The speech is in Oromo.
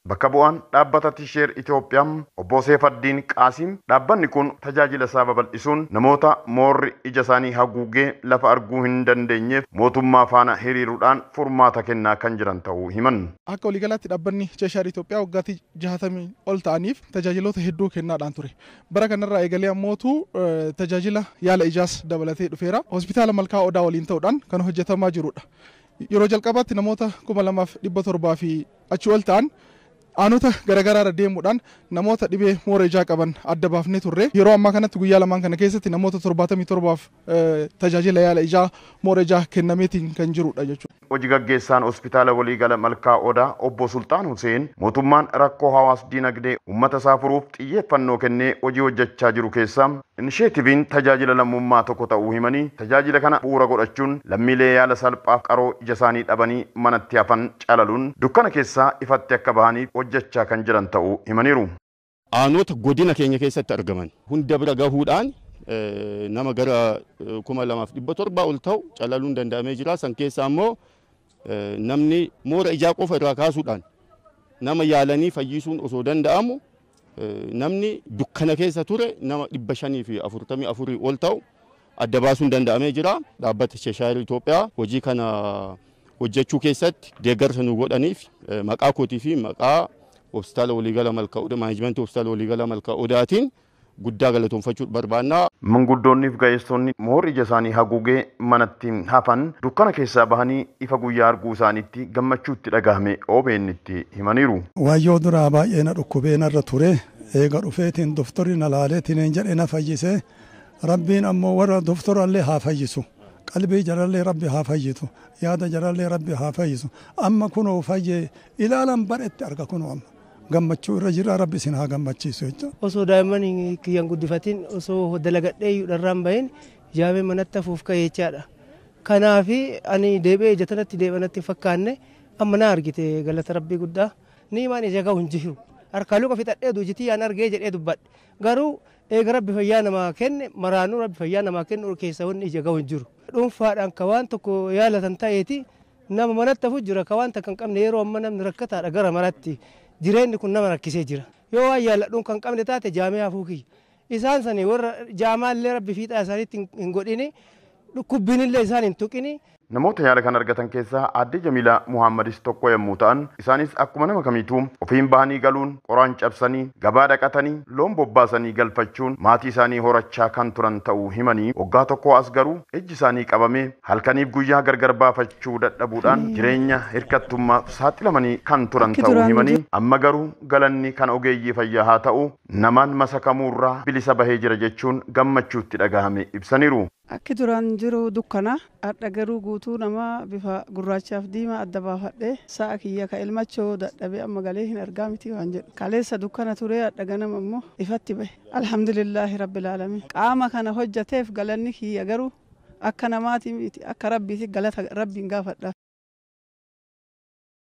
Bakabu'aan dhaabbata Tisheer Itoophiyaa obbo Seefaddiin Qaasim dhaabbanni kun tajaajila isaa babal'isuun namoota moorri ija isaanii haguugee lafa arguu hin dandeenyeef mootummaa faana hiriiruudhaan furmaata kennaa kan jiran ta'uu himan. Akka waliigalaatti dhaabbanni Tisheer Itoophiyaa waggaatti 60 ol ta'aniif tajaajiloota hedduu kennaadhaan ture. Bara kanarraa eegalee ammootu tajaajila yaala ijaas dabalatee dhufeera. Hospitaala Malkaa Odaa waliin ta'uudhaan kan hojjetamaa jirudha. Yeroo jalqabaatti namoota 2700 fi achi ol ta'an aanota garagaraarra deemuudhaan namoota dhibee moora ijaa qaban adda baafnee turre. Yeroo ammaa kanatti guyyaa lamaan kana keessatti namoota 77f tajaajila yaala ijaa moora ijaa kennameetiin kan jirudha jechuudha. Hojii gaggeessaan hospitaala waliigala Malkaa Odaa obbo Sultaan Huseen mootummaan rakkoo hawaas dinagdee uummata isaa furuuf xiyyeeffannoo kennee hojii hojjechaa jiru keessaa inisheetiiviin tajaajila lammummaa tokko ta'uu himanii tajaajila kana bu'uura godhachuun lammiilee yaala salphaaf qaroo ija isaanii dhabanii manatti hafan calaluun dukkana keessaa ifatti akka bahaniif hojjechaa kan jiran ta'uu himaniiru. Aanota godina keenya keessatti argaman hunda bira gahuudhaan nama gara 2700 ol ta'u calaluun danda'amee jira. San keessaa immoo namni moora ijaa qofa irraa kaasuudhaan nama yaalanii fayyisuun osoo danda'amu namni dukkana keessa ture nama 544 ol ta'u adda baasuun danda'amee jira. Dhaabbata Tisheer Itoophiyaa hojii kana hojjechuu keessatti deeggarsa nu godhaniif maqaa kootii fi maqaa hospitaala waliigala Malkaa Odaa maanajimentii hospitaala waliigala Malkaa Odaatiin guddaa galatoomfachuu barbaanna. Manguddoonniif ga'eessonni moorri ija isaanii haguugee manatti hafan dukkana keessaa bahanii ifa guyyaa arguu isaaniitti gammachuutti dhagahame OBN'tti himaniiru. Wayyoo duraa baay'ee na dhukkubee narra ture eega dhufeetiin doktorri na laaleetiin jedhee na fayyisee rabbiin ammoo warra doktorallee haa fayyisu. Qalbii jarallee rabbi haa fayyisu yaada jarallee rabbi haa fayyisu amma kunoo fayyee ilaalan bareetti arga kunoo amma gammachuu irra jira rabbi isin haa gammachiisu jechuudha. Osoo daa'imman kiyyan guddifatin osoo dalagadhee dharraan bahin jaamee manatti hafuuf ka'ee jechaadha. Kanaafi ani deebi'ee ija tanatti deebanatti fakkaanne amma na argite galata rabbii guddaa ni maan ija gahu hin jiru. Harkaaluu qofi xadhee duujitii yaan argee jedhee dubbadhe garuu eega rabbi fayyaa namaa kenne maraanuu rabbi fayyaa namaa kennu keessa wanni ija gahu hin jiru. Dhuunfaadhaan ka waan tokko yaalatan ta'eeti nama manatti hafu jira ka waan takka hin qabne yeroo amma namni rakkataadha gara manatti jireenyi kun nama rakkisee jira. Yoo waan yaaladhuun kan qabne taate jaamee hafuu kiyya. Isaan sanii warra jaamaallee rabbi fiixaa isaaniitti hin godhini dhukkubbiinillee isaan hin tuqini. Namoota yaala kan argatan keessaa aadde Jamilaa Muhammadis tokko yommuu ta'an isaanis akkuma nama kamiituu ofiin bahanii galuun qoraan cabsanii gabaa dhaqatanii loon bobbaasanii galfachuun maatii isaanii horachaa kan turan ta'uu himanii waggaa tokko as garuu ijji isaanii qabamee halkaniif guyyaa gargar baafachuu dadhabuudhaan jireenya hirkattummaaf saaxilamanii kan turan ta'uu himanii amma garuu galanni kan ogeeyyii fayyaa haa ta'u namaan masakamuurraa bilisa bahee jira jechuun gammachuutti dhagahame ibsaniiru. Akki duraan jiru dukkana adda garuu guutuu nama bifa gurraachaaf diimaa adda baafadhe sa'a kiyya ka ilmachoo dadhabee amma galee hin argaa miti waan jedhu kaleessa dukkana turee adda ganama immoo ifatti bahe alhamdulillahi rabbil alamin qaama kana hojjateef galanni kiyya garuu akka namaati miti akka rabbiiti galata rabbiin gaafadha.